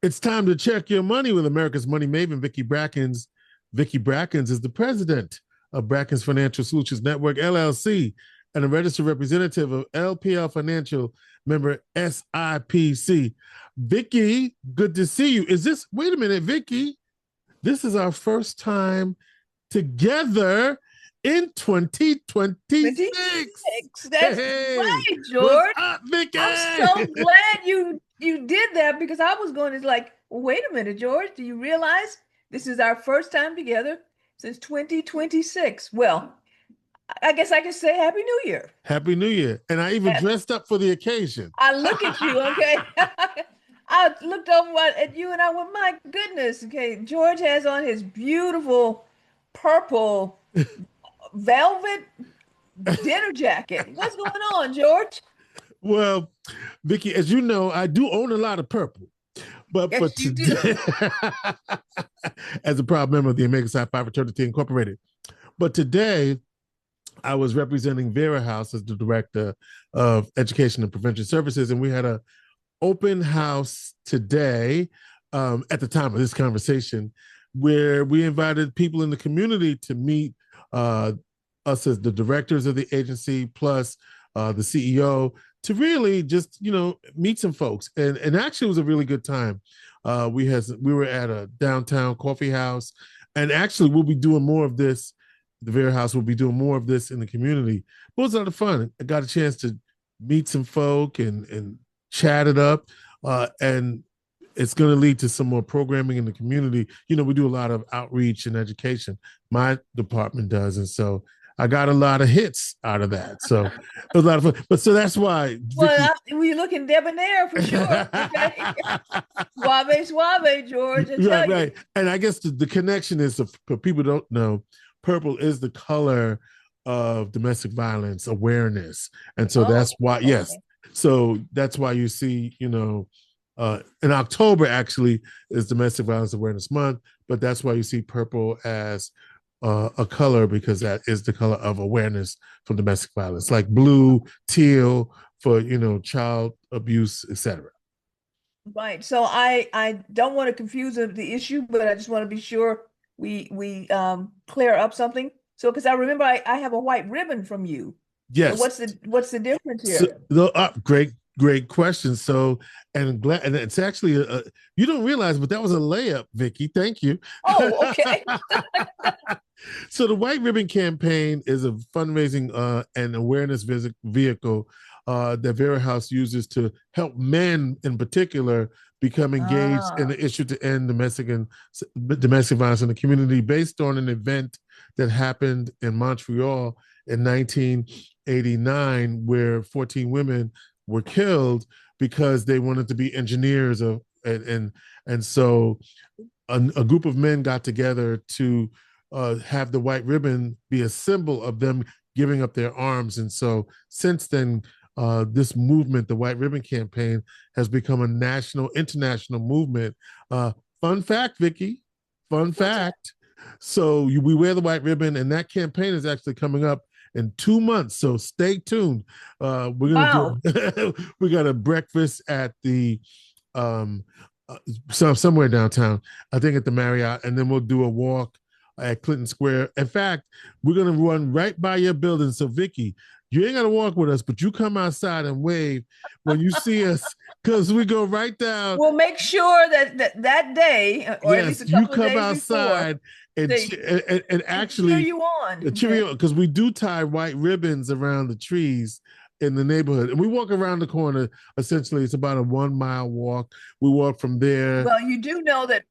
It's time to check your money with America's money maven, Vicki Brackens. Vicki Brackens is the president of Brackens Financial Solutions Network, LLC, and a registered representative of LPL Financial, member SIPC. Vicki, good to see you. Wait a minute, Vicki, this is our first time together in 2026. 26. That's Hey, right, what's George. up, Vicki? I'm so glad you did that because I was going to like, wait a minute, George, do you realize this is our first time together since 2026? Well, I guess I can say Happy New Year. Happy New Year. And I even dressed up for the occasion. I look at you, okay? I looked over at you and I went, my goodness, okay. George has on his beautiful purple velvet dinner jacket. What's going on, George? Well, Vicki, as you know, I do own a lot of purple. But yes, for today, as a proud member of the American Psi Phi Fraternity Incorporated. But today, I was representing Vera House as the director of Education and Prevention Services, and we had an open house today at the time of this conversation where we invited people in the community to meet us as the directors of the agency, plus the CEO, to really just, meet some folks. And actually it was a really good time. We were at a downtown coffee house, and actually we'll be doing more of this. The Vera House will be doing more of this in the community. But it was a lot of fun. I got a chance to meet some folk and chat it up. And it's going to lead to some more programming in the community. We do a lot of outreach and education. My department does. And so I got a lot of hits out of that. So it was a lot of fun. But so that's why. Well, we're looking debonair for sure. Okay? Suave, George. Right. And I guess the connection is, for people who don't know, purple is the color of domestic violence awareness. And so that's why, yes. So that's why you see, in October actually is Domestic Violence Awareness Month, but that's why you see purple as a color, because that is the color of awareness for domestic violence, like blue, teal for, child abuse, etc. Right. So I don't want to confuse the issue, but I just want to be sure we clear up something. So because I remember I have a white ribbon from you. Yes. So what's the difference here? Great question. So, and it's actually you don't realize, but that was a layup, Vicki. Thank you. Oh, okay. So the White Ribbon Campaign is a fundraising and awareness vehicle that Vera House uses to help men in particular become engaged in the issue to end domestic violence in the community, based on an event that happened in Montreal in 1989, where 14 women were killed because they wanted to be engineers and so a group of men got together to have the white ribbon be a symbol of them giving up their arms. And so since then, this movement, the White Ribbon Campaign, has become a international movement. Fun fact, Vicki, fun fact. So we wear the white ribbon, and that campaign is actually coming up in 2 months. So stay tuned. We got a breakfast at the somewhere downtown, I think at the Marriott, and then we'll do a walk at Clinton Square. In fact, we're gonna run right by your building. So Vicki, you ain't gonna walk with us, but you come outside and wave when you see us, because we go right down. We'll make sure that day, or at least a couple you come of days outside before, and actually cheer you on. Cheer you on, because we do tie white ribbons around the trees in the neighborhood, and we walk around the corner. Essentially, it's about a 1 mile walk. We walk from there. Well, you do know that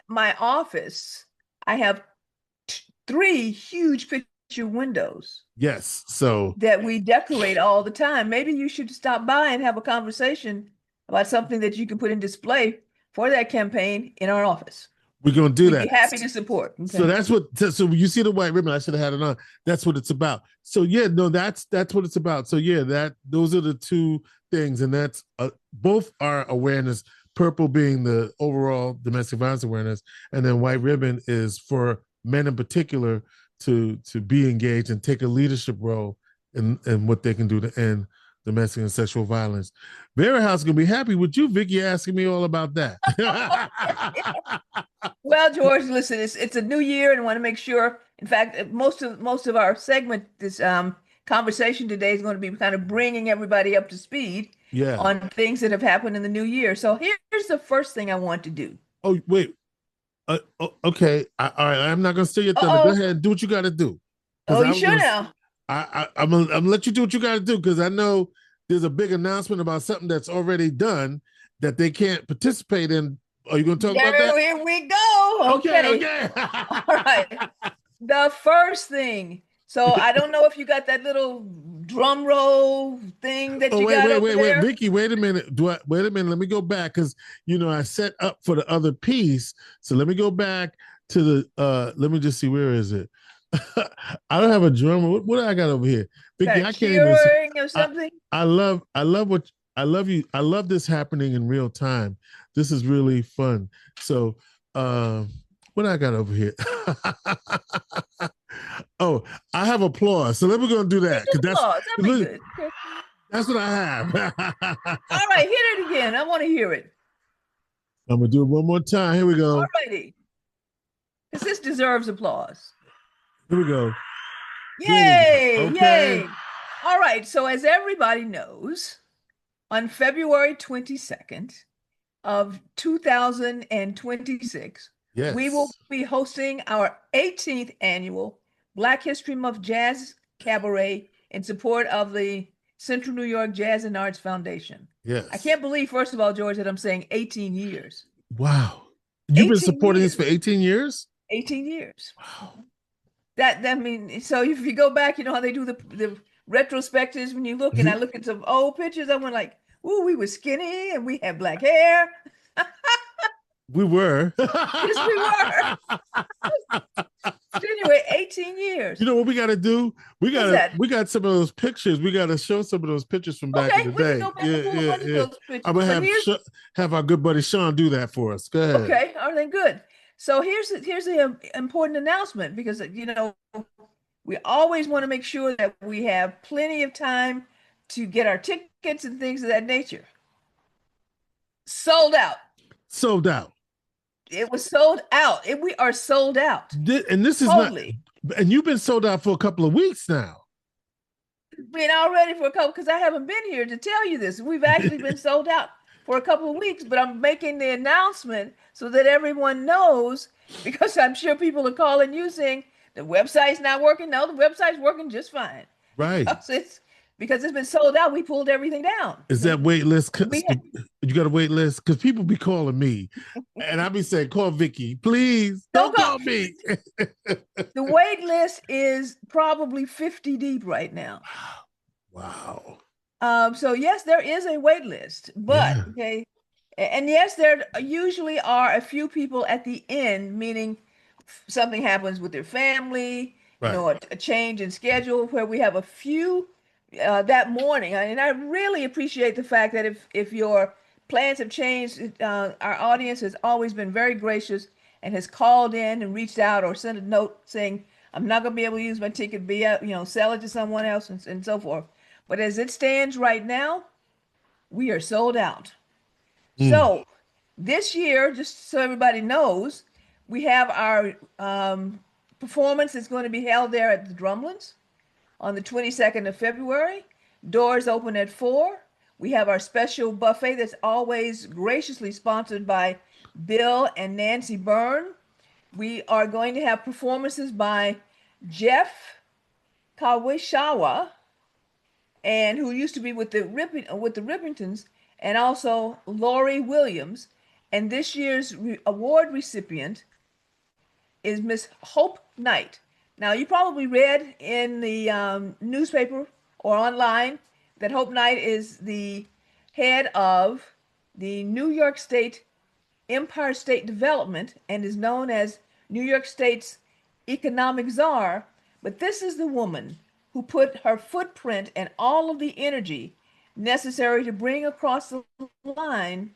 my office, I have 3 huge picture windows. Yes, so that we decorate all the time. Maybe you should stop by and have a conversation about something that you can put in display for that campaign in our office. We're gonna do that. We'd be happy to support. Okay. So that's what. So you see the white ribbon. I should have had it on. That's what it's about. So yeah, no, that's what it's about. So yeah, those are the 2 things, and that's both our awareness. Purple being the overall domestic violence awareness, and then white ribbon is for men in particular to be engaged and take a leadership role in what they can do to end domestic and sexual violence. Vera House is gonna be happy with you, Vicki, asking me all about that. Well, George, listen, it's a new year, and I want to make sure. In fact, most of our segment, this conversation today is going to be kind of bringing everybody up to speed Yeah. on things that have happened in the new year. So here's the first thing I want to do. Oh, wait. Okay. All right. I'm not gonna steal your thunder. Go Uh-oh. ahead and do what you got to do. Because Oh, I you was sure gonna. now? I'm gonna let you do what you got to do because I know there's a big announcement about something that's already done that they can't participate in. Are you gonna talk about that? Here we go. Okay. Okay. Okay. All right. The first thing. So I don't know if you got that little drum roll thing that Oh, you wait, got wait, over wait, wait, there. Vicky, wait a minute. Wait a minute? Let me go back because I set up for the other piece. So let me go back to the. Let me just see, where is it? I don't have a drummer. What do I got over here, Vicky? Got a I can't even see. keyring or I something. I love you. I love this happening in real time. This is really fun. So, what I got over here? Oh, I have applause. So let me go and do that Just because applause. That'd be good. Okay. that's what I have. All right, hit it again. I want to hear it. I'm gonna do it one more time. Here we All go. righty. Because this deserves applause. Here we go. There we go. Yay! Okay. Yay! All right. So as everybody knows, on February 22nd of 2026, we will Yes. be hosting our 18th annual Black History Month Jazz Cabaret in support of the Central New York Jazz and Arts Foundation. I Yes. can't believe, first of all, George, that I'm saying 18 years. Wow. You've been 18 supporting this for years. 18 years? 18 years. Wow. That mean, so if you go back, you know how they do the retrospectives when you look, and I look at some old pictures, I went like, "Ooh, we were skinny and we had black hair." We were. Yes, we were. But anyway, 18 years. You know what we got to do? What's that? We got some of those pictures. We got to show some of those pictures from back in Okay, the we can day. go back Yeah, and pull a yeah, bunch of yeah. those I'm pictures. gonna But here's have our good buddy Sean do that for us. Go ahead. okay, all right, good. So here's the important announcement, because we always want to make sure that we have plenty of time to get our tickets and things of that nature. Sold out. Sold out. It was sold out. We are sold out. And this is not. Totally. And you've been sold out for a couple of weeks now. Been already for a couple, because I haven't been here to tell you this. We've actually been sold out for a couple of weeks, but I'm making the announcement so that everyone knows, because I'm sure people are calling you saying the website's not working. No, the website's working just fine. Right. Because it's been sold out. We pulled everything down. Is that wait list? We had, You got a wait list? Because people be calling me, and I be saying, "Call Vicky, please. don't Don't go. call me." The wait list is probably 50 deep right now. Wow. So yes, there is a wait list, but Yeah. okay, and yes, there usually are a few people at the end, meaning something happens with their family, Right. a change in schedule, where we have a few that morning. And I really appreciate the fact that if your plans have changed, our audience has always been very gracious and has called in and reached out or sent a note saying, "I'm not going to be able to use my ticket, sell it to someone else," and so forth. But as it stands right now, we are sold out. Mm. So this year, just so everybody knows, we have our performance is going to be held there at the Drumlins on the 22nd of February. Doors open at 4. We have our special buffet that's always graciously sponsored by Bill and Nancy Byrne. We are going to have performances by Jeff Kawishawa, and who used to be with the Rippingtons, and also Lori Williams. And this year's award recipient is Miss Hope Knight. Now, you probably read in the newspaper or online that Hope Knight is the head of the New York State Empire State Development and is known as New York State's economic czar. But this is the woman who put her footprint and all of the energy necessary to bring across the line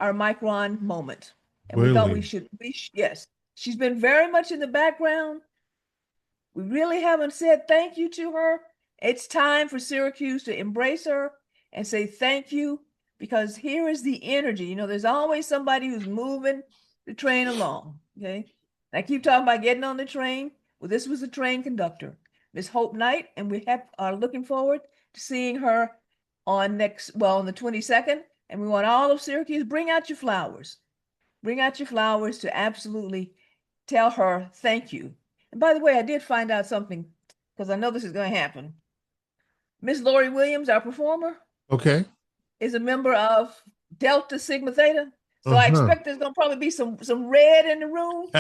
our Micron moment. And we thought Really? yes, she's been very much in the background. We really haven't said thank you to her. It's time for Syracuse to embrace her and say thank you because here is the energy. You know, there's always somebody who's moving the train along. Okay. I keep talking about getting on the train. Well, this was the train conductor, Miss Hope Knight, and we are looking forward to seeing her on the 22nd. And we want all of Syracuse, bring out your flowers. Bring out your flowers to absolutely tell her thank you. And by the way, I did find out something, because I know this is going to happen. Miss Lori Williams, our performer, Okay. is a member of Delta Sigma Theta. So I expect there's going to probably be some red in the room,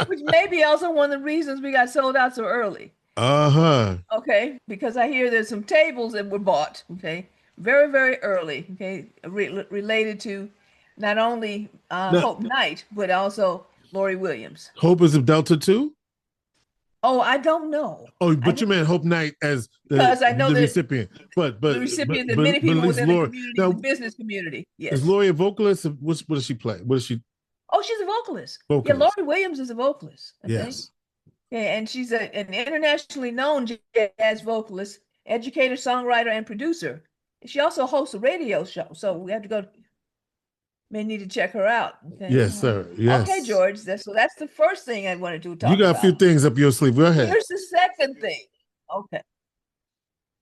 which may be also one of the reasons we got sold out so early. Okay, because I hear there's some tables that were bought, okay, very, very early, okay, related to not only Hope Knight, but also Lori Williams. Hope is of Delta too? Oh, I don't know. Oh, but you meant Hope Knight as because I know the that recipient. But the recipient that many people within the community, the business community. Yes. Is Lori a vocalist? What does she play? What is she? Oh, she's a vocalist. Yeah, Lori Williams is a vocalist. Okay? Yes. Yeah, and she's an internationally known jazz vocalist, educator, songwriter, and producer. She also hosts a radio show, so we have to go. May need to check her out. Okay? Yes, sir. Yes. Okay, George. So that's the first thing I wanted to talk about. You got a few things up your sleeve. Go ahead. Here's the second thing. Okay.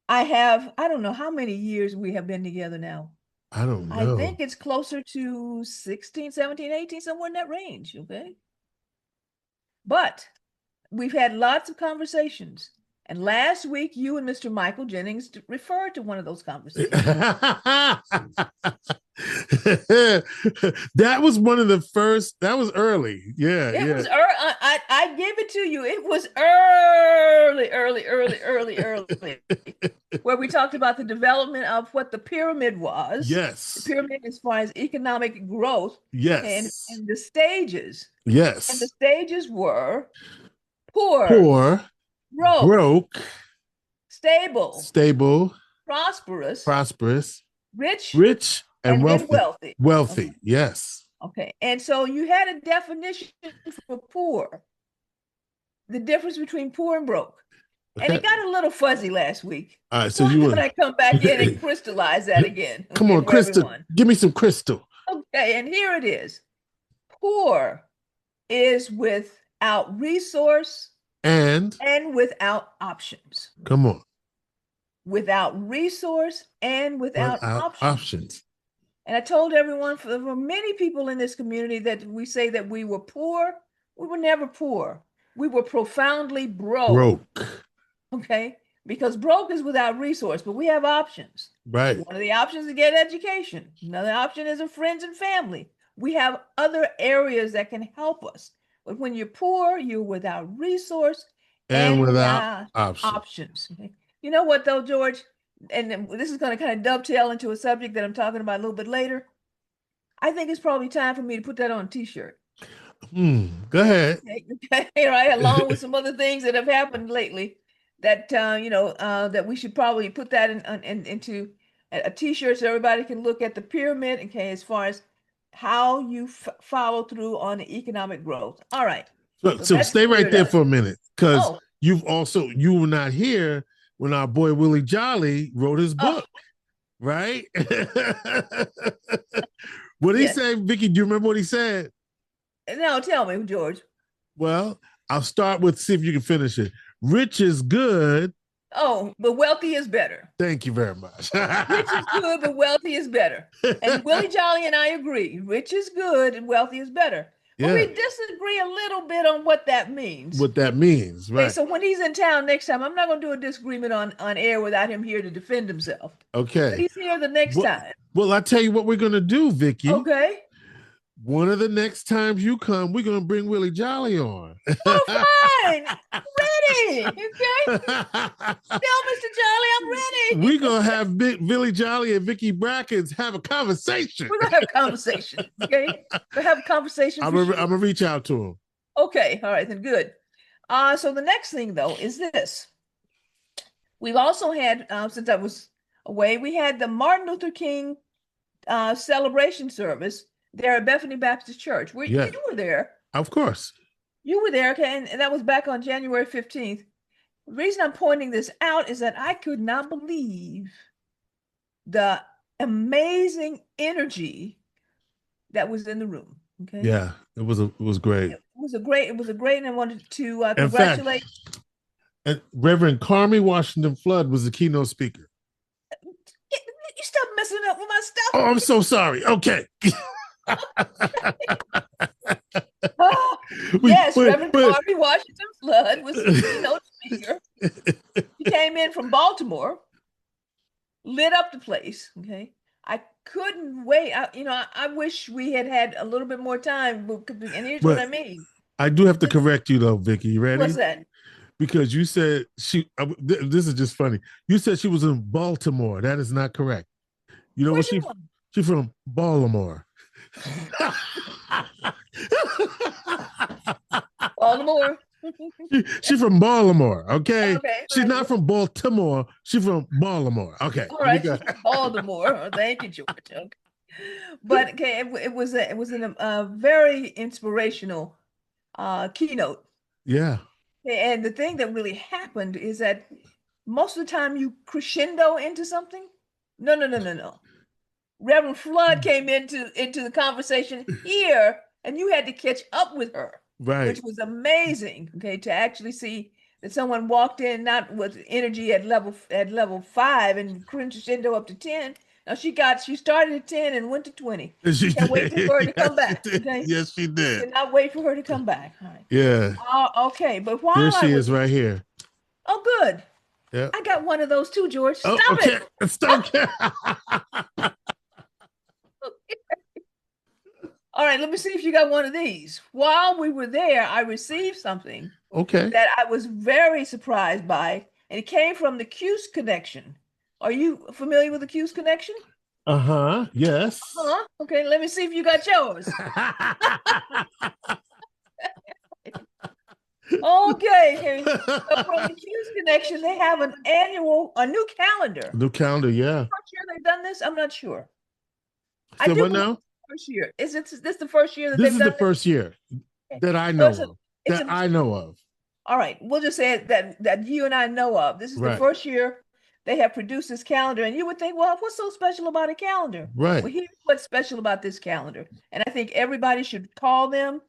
I don't know how many years we have been together now. I don't know. I think it's closer to 16, 17, 18, somewhere in that range. Okay. But we've had lots of conversations. And last week, you and Mr. Michael Jennings referred to one of those conversations. That was one of the first. That was early. Yeah. It was early. I gave it to you. It was early, where we talked about the development of what the pyramid was. Yes. The pyramid as far as economic growth. Yes. And the stages. Yes. And the stages were poor. Broke, stable, prosperous, rich, and wealthy. Okay. Yes. Okay. And so you had a definition for poor, the difference between poor and broke. Okay. And it got a little fuzzy last week. All right. So when I come back in and crystallize that again. Come on, crystal. Everyone. Give me some crystal. Okay. And here it is. Poor is without resource and without options. Come on. Without resource and without options. And I told everyone, for many people in this community, that we say that we were poor. We were never poor. We were profoundly broke. Okay? Because broke is without resource, but we have options. Right. One of the options is to get education. Another option is a friends and family. We have other areas that can help us. But when you're poor, you're without resource and without options. You know what, though, George? And this is going to kind of dovetail into a subject that I'm talking about a little bit later. I think it's probably time for me to put that on a T-shirt. Go ahead. Okay, right, along with some other things that have happened lately that, that we should probably put that into a T-shirt so everybody can look at the pyramid, okay, as far as how you follow through on the economic growth. All right. So stay right there for a minute, because you were not here when our boy Willie Jolly wrote his book, right? What did he say, Vicki? Do you remember what he said? No, tell me, George. Well, I'll start with, see if you can finish it. Rich is good. Oh, but wealthy is better. Thank you very much. Rich is good, but wealthy is better. And Willie Jolly and I agree. Rich is good and wealthy is better. But we disagree a little bit on what that means. What that means, right. Okay, so when he's in town next time, I'm not going to do a disagreement on air without him here to defend himself. Okay. But he's here the next time. Well, I'll tell you what we're going to do, Vicki. Okay. One of the next times you come, we're going to bring Willie Jolly on. Oh, fine. I'm ready. Okay. Tell Mr. Jolly I'm ready. We're going to have Willie Jolly and Vicki Brackens have a conversation. We're going to have a conversation. Okay. We'll have a conversation. I'm going to reach out to him. Okay. All right. Then good. So the next thing, though, is this. We've also had, since I was away, we had the Martin Luther King celebration service there at Bethany Baptist Church. You were there. Of course. You were there, okay, and that was back on January 15th. The reason I'm pointing this out is that I could not believe the amazing energy that was in the room. Okay. Yeah, it was great. It was a great, and I wanted to In fact, congratulate. and Reverend Carmi Washington Flood was the keynote speaker. You stop messing up with my stuff. Oh, I'm so sorry. Okay. Oh, yes, Reverend Carmi Washington Flood was the keynote speaker. He came in from Baltimore, lit up the place. Okay. I couldn't wait. I wish we had a little bit more time. And here's what I mean. I do have to correct you though, Vicki. You ready? What's that? Because you said this is just funny. You said she was in Baltimore. That is not correct. You know what she's from Baltimore. Baltimore. She's from Baltimore, okay? She's not from Baltimore. She's from Baltimore. Okay. All right, she's from Baltimore. Thank you, George. Okay. But okay, it was a very inspirational keynote. Yeah. And the thing that really happened is that most of the time you crescendo into something. No. Reverend Flood came into the conversation here, and you had to catch up with her, right? Which was amazing. Okay, to actually see that someone walked in not with energy at level 5 and crescendo up to 10. Now she started at 10 and went to 20. She can't wait for her to come back. Okay? Yes, she did. Cannot wait for her to come back. All right. Yeah. Okay, but while there she is right here. Oh, good. Yeah. I got one of those too, George. Stop it. Stop. All right, let me see if you got one of these. While we were there, I received something that I was very surprised by, and it came from the Cuse Connection. Are you familiar with the Cuse Connection? Yes. Okay, let me see if you got yours. Okay. So from the Cuse Connection, they have a new calendar. New calendar, yeah. First year they've done this? I'm not sure. So what now? First year. Is this the first year that this is the first year that I know of? I know of. All right, we'll just say that you and I know of. This is the first year they have produced this calendar, and you would think, well, what's so special about a calendar? Right. Well, here's what's special about this calendar, and I think everybody should call them,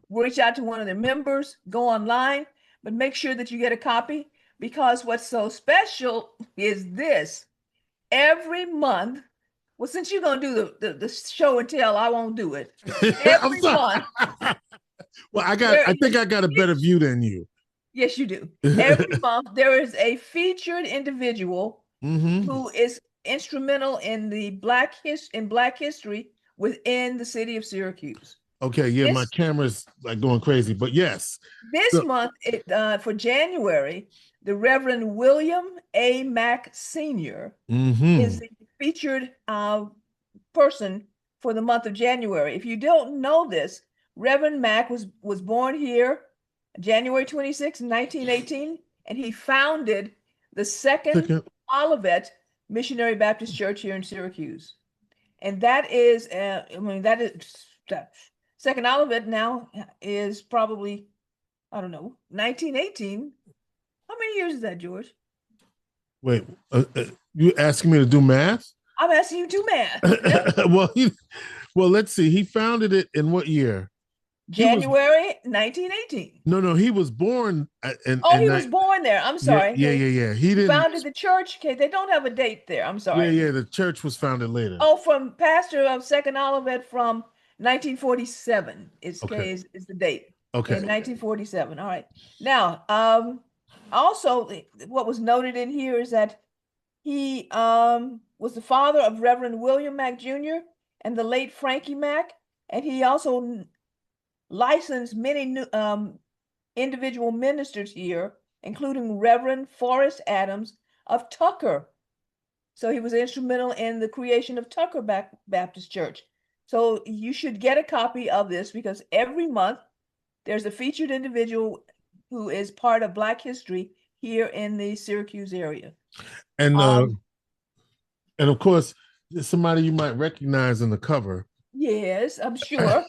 reach out to one of their members, go online, but make sure that you get a copy, because what's so special is this. Every month. Well, since you're gonna do the show and tell, I won't do it. Every month. Well, I think I got a better view than you. Yes, you do. Every month there is a featured individual who is instrumental in the Black history within the city of Syracuse. Okay, yeah, my camera's like going crazy, but yes. This month, for January, the Reverend William A. Mack Sr. is the featured person for the month of January. If you don't know this, Reverend Mack was born here January 26, 1918, and he founded the Second Olivet Missionary Baptist Church here in Syracuse. And that is, Second Olivet now is probably, I don't know, 1918. How many years is that, George? Wait, you asking me to do math? I'm asking you to do math. Well, let's see. He founded it in what year? January 1918. No, he was born in. He was born there. I'm sorry. Yeah. He didn't founded the church. Okay, they don't have a date there. I'm sorry. Yeah. The church was founded later. From pastor of Second Olivet from 1947 is the date. Okay. In 1947. All right. Now, also what was noted in here is that he was the father of Reverend William Mack Jr. and the late Frankie Mack, and he also licensed many individual ministers here, including Reverend Forrest Adams of Tucker. So he was instrumental in the creation of Tucker Baptist Church. So you should get a copy of this, because every month there's a featured individual who is part of Black history here in the Syracuse area. And of course, somebody you might recognize in the cover. Yes, I'm sure.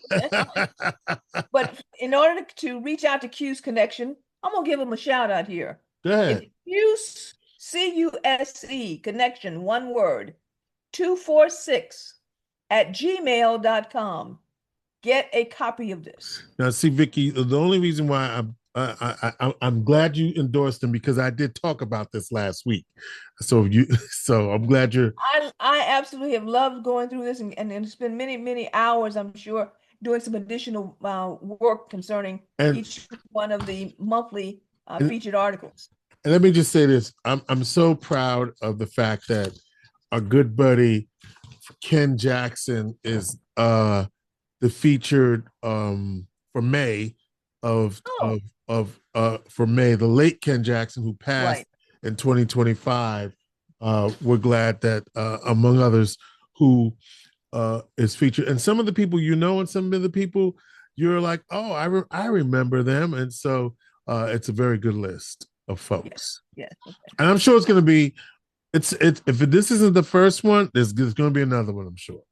But in order to reach out to Cuse Connection, I'm going to give them a shout out here. Go ahead. Cuse, C-U-S-E, Connection, one word. 246@gmail.com. Get a copy of this. Now, see, Vicki, the only reason why I'm glad you endorsed them because I did talk about this last week. So so I'm glad you're. I absolutely have loved going through this and spend many hours, I'm sure, doing some additional work concerning And, each one of the monthly and featured articles. and let me just say this: I'm so proud of the fact that our good buddy Ken Jackson is the featured for May for May, the late Ken Jackson who passed in 2025. We're glad that among others who is featured, and some of the people and some of the people you're like, oh, I remember them, and so it's a very good list of folks. Yes. Okay. And I'm sure it's going to be. It's if this isn't the first one, there's going to be another one. I'm sure.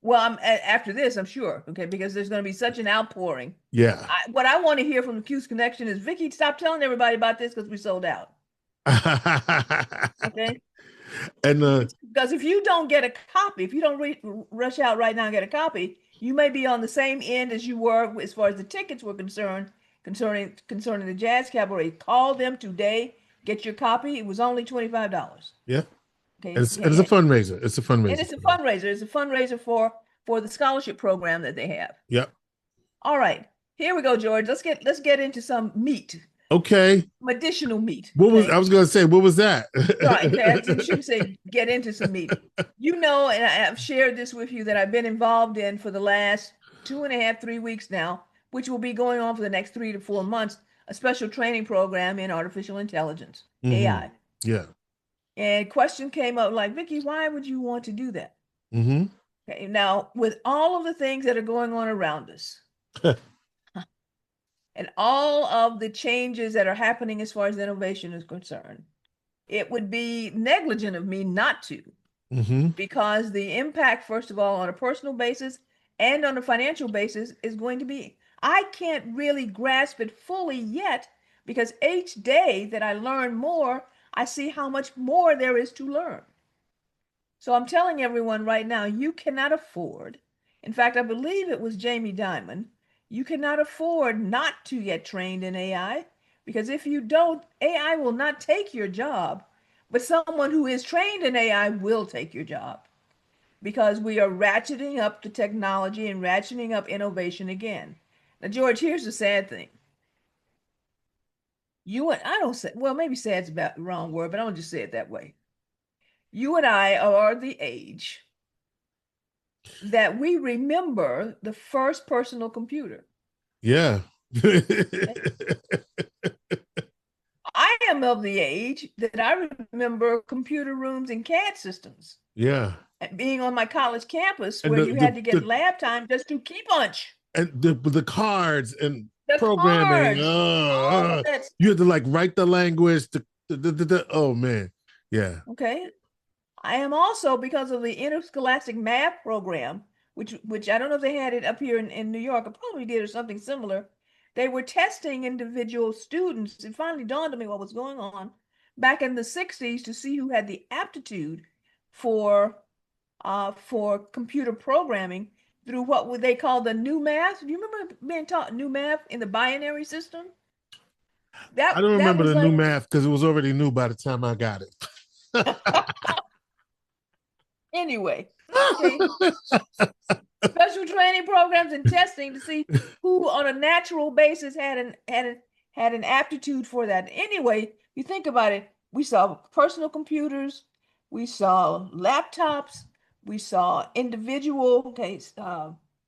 Well, after this, I'm sure, okay, because there's going to be such an outpouring. Yeah. What I want to hear from the Q's Connection is, Vicki, stop telling everybody about this because we sold out. Okay. And because if you don't get a copy, if you don't rush out right now and get a copy, you may be on the same end as you were as far as the tickets were concerned concerning the Jazz Cabaret. Call them today, get your copy. It was only $25. Yeah. Okay. It's a fundraiser. It's a fundraiser. And it's a fundraiser. It's a fundraiser for the scholarship program that they have. Yep. All right. Here we go, George. Let's get into some meat. Okay. Some additional meat. I was going to say, what was that? Right. Okay. I should say get into some meat. And I've shared this with you that I've been involved in for the last 2.5, 3 weeks now, which will be going on for the next 3 to 4 months, a special training program in artificial intelligence, AI. Yeah. And question came up like, Vicki, why would you want to do that? Mm-hmm. Okay. Now, with all of the things that are going on around us, and all of the changes that are happening as far as innovation is concerned, it would be negligent of me not to, because the impact, first of all, on a personal basis and on a financial basis is going to be, I can't really grasp it fully yet, because each day that I learn more, I see how much more there is to learn. So I'm telling everyone right now, you cannot afford, in fact, I believe it was Jamie Dimon, you cannot afford not to get trained in AI, because if you don't, AI will not take your job, but someone who is trained in AI will take your job, because we are ratcheting up the technology and ratcheting up innovation again. Now, George, here's the sad thing. I don't say, well, maybe sad's about the wrong word, but I don't just say it that way. You and I are the age that we remember the first personal computer. Yeah. I am of the age that I remember computer rooms and CAD systems. Yeah. And being on my college campus where you had to get lab time just to key punch. And the cards and the programming. Cards. You had to like write the language. Oh, man. Yeah. Okay. I am also, because of the interscholastic math program, which I don't know if they had it up here in New York, I probably did, or something similar. They were testing individual students. It finally dawned on me what was going on back in the 60s to see who had the aptitude for computer programming through what would they call the new math. Do you remember being taught new math in the binary system? I don't remember the new math because it was already new by the time I got it. Anyway, okay. Special training programs and testing to see who on a natural basis had an aptitude for that. Anyway, you think about it, we saw personal computers, we saw laptops, we saw individual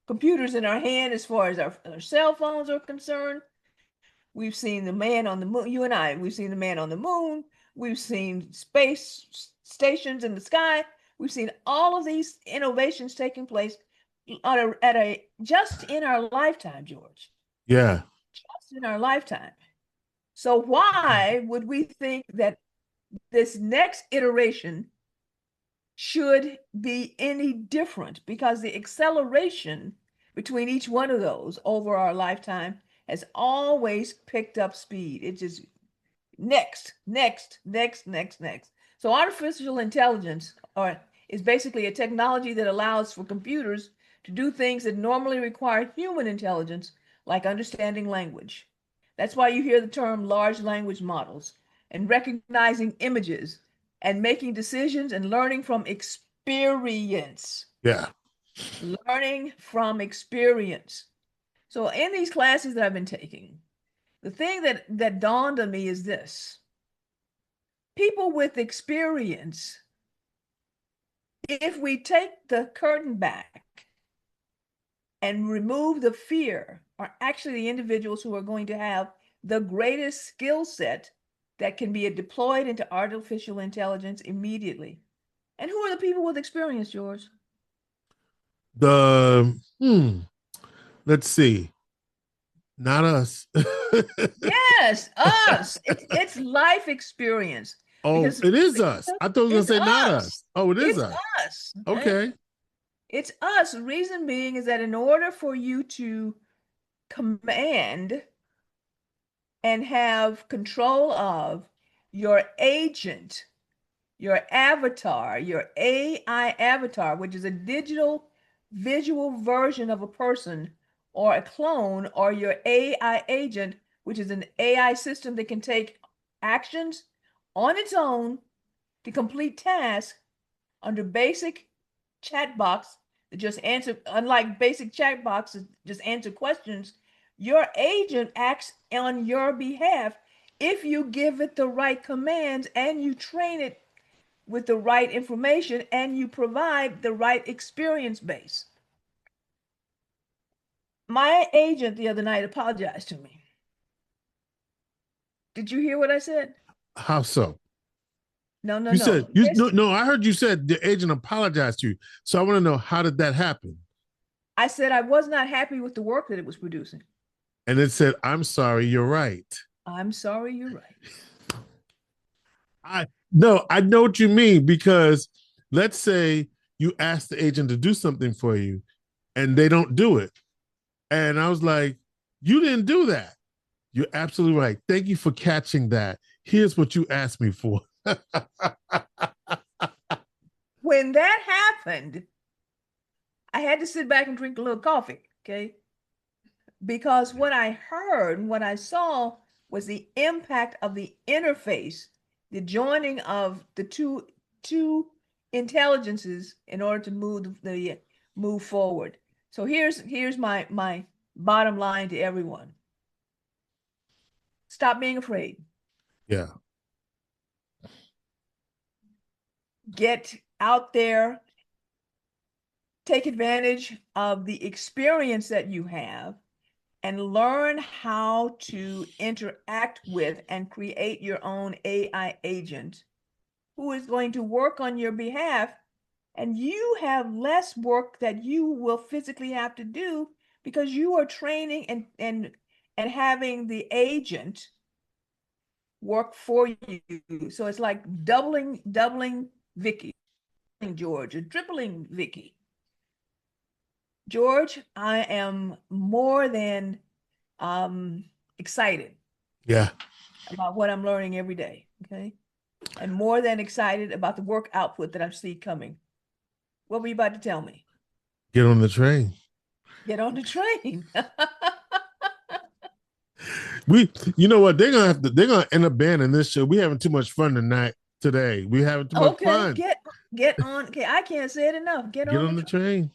computers in our hand as far as our cell phones are concerned. We've seen the man on the moon, you and I, we've seen the man on the moon, we've seen space stations in the sky. We've seen all of these innovations taking place just in our lifetime, George. Yeah. Just in our lifetime. So why would we think that this next iteration should be any different? Because the acceleration between each one of those over our lifetime has always picked up speed. It's just next. So artificial intelligence or is basically a technology that allows for computers to do things that normally require human intelligence, like understanding language. That's why you hear the term large language models and recognizing images and making decisions and learning from experience. Yeah. Learning from experience. So in these classes that I've been taking, the thing that dawned on me is this. People with experience, if we take the curtain back and remove the fear, are actually the individuals who are going to have the greatest skill set that can be deployed into artificial intelligence immediately. And who are the people with experience, George? Let's see. Not us. Yes, us. It's life experience Oh, because it is us. I thought you were it's gonna say not us. us. Oh, it is It's us. us. Okay. Okay. It's us. Reason being is that in order for you to command and have control of your agent, your avatar, your AI avatar, which is a digital visual version of a person or a clone, or your AI agent, which is an AI system that can take actions on its own to complete tasks under basic chat box that just answer, unlike basic chat boxes, just answer questions. Your agent acts on your behalf if you give it the right commands and you train it with the right information and you provide the right experience base. My agent the other night apologized to me. Did you hear what I said? How so? No, no, You no. said you no. I heard you said the agent apologized to you. So I want to know, how did that happen? I said I was not happy with the work that it was producing. And it said, "I'm sorry. You're right." I'm sorry, you're right. I No, I know what you mean, because let's say you ask the agent to do something for you and they don't do it. And I was like, "You didn't do that." You're absolutely right. Thank you for catching that. Here's what you asked me for. When that happened, I had to sit back and drink a little coffee, okay? Because what I heard and what I saw was the impact of the interface, the joining of the two intelligences in order to move forward. So here's my bottom line to everyone. Stop being afraid. Yeah. Get out there, take advantage of the experience that you have, and learn how to interact with and create your own AI agent who is going to work on your behalf. And you have less work that you will physically have to do because you are training and having the agent work for you. So it's like doubling Vicki, George, or tripling Vicki. George, I am more than excited Yeah. about what I'm learning every day. Okay. And more than excited about the work output that I see coming. What were you about to tell me? Get on the train. Get on the train. You know what? They're gonna end up banning this show. We having too much fun tonight. Today, we having too much Okay, fun. get on. Okay, I can't say it enough. Get Get on the on the train. train.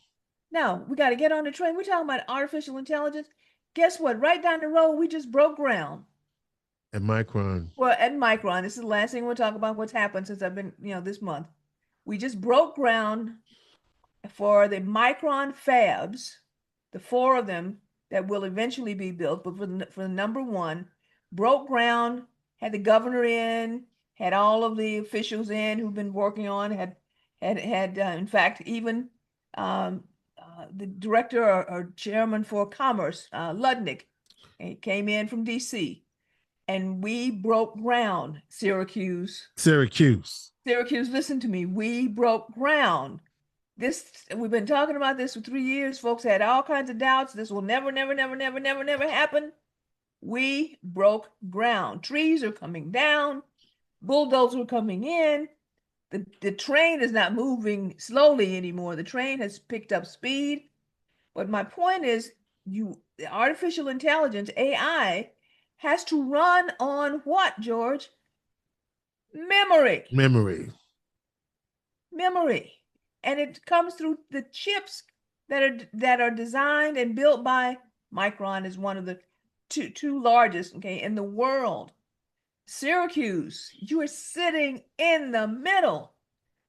Now we got to get on the train. We're talking about artificial intelligence. Guess what? Right down the road, we just broke ground. At Micron. Well, at Micron, this is the last thing we'll talk about. What's happened since I've been, this month. We just broke ground for the Micron fabs, the four of them that will eventually be built, but for the number one, broke ground, had the governor in, had all of the officials in who've been working on, had in fact, even the director or chairman for commerce, Ludnick, he came in from DC, and we broke ground. Syracuse. Syracuse, listen to me. We broke ground. We've been talking about this for 3 years. Folks had all kinds of doubts. This will never, never, never, never, never, never happen. We broke ground. Trees are coming down. Bulldozers are coming in. The train is not moving slowly anymore. The train has picked up speed. But my point is, artificial intelligence, AI, has to run on what, George? Memory. And it comes through the chips that are designed and built by Micron, is one of the two largest, okay, in the world. Syracuse, you are sitting in the middle.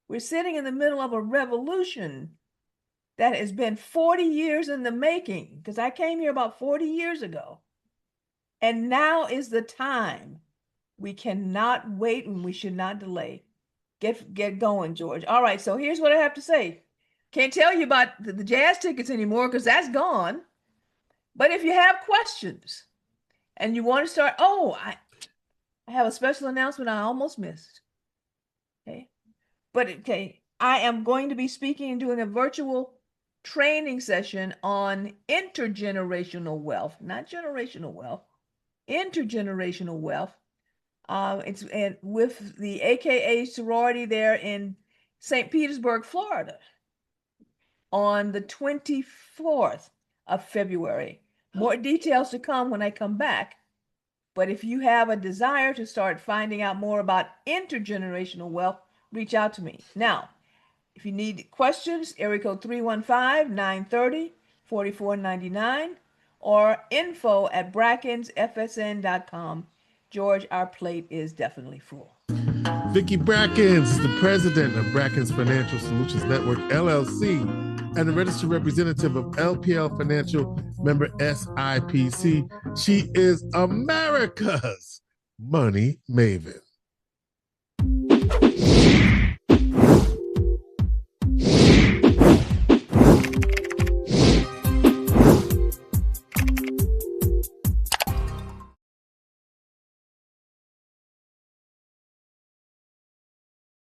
We're sitting in the middle of a revolution that has been 40 years in the making, because I came here about 40 years ago. And now is the time. We cannot wait, and we should not delay. Get going, George. All right, so here's what I have to say. Can't tell you about the jazz tickets anymore because that's gone. But if you have questions and you want to start, I have a special announcement I almost missed. Okay. But I am going to be speaking and doing a virtual training session on intergenerational wealth, not generational wealth, intergenerational wealth. It's with the AKA sorority there in St. Petersburg, Florida, on the 24th of February. More details to come when I come back. But if you have a desire to start finding out more about intergenerational wealth, reach out to me. Now, if you need questions, area code 315-930-4499 or info@brackensfsn.com. George, our plate is definitely full. Vicki Brackens is the president of Brackens Financial Solutions Network, LLC, and a registered representative of LPL Financial, member SIPC. She is America's money maven.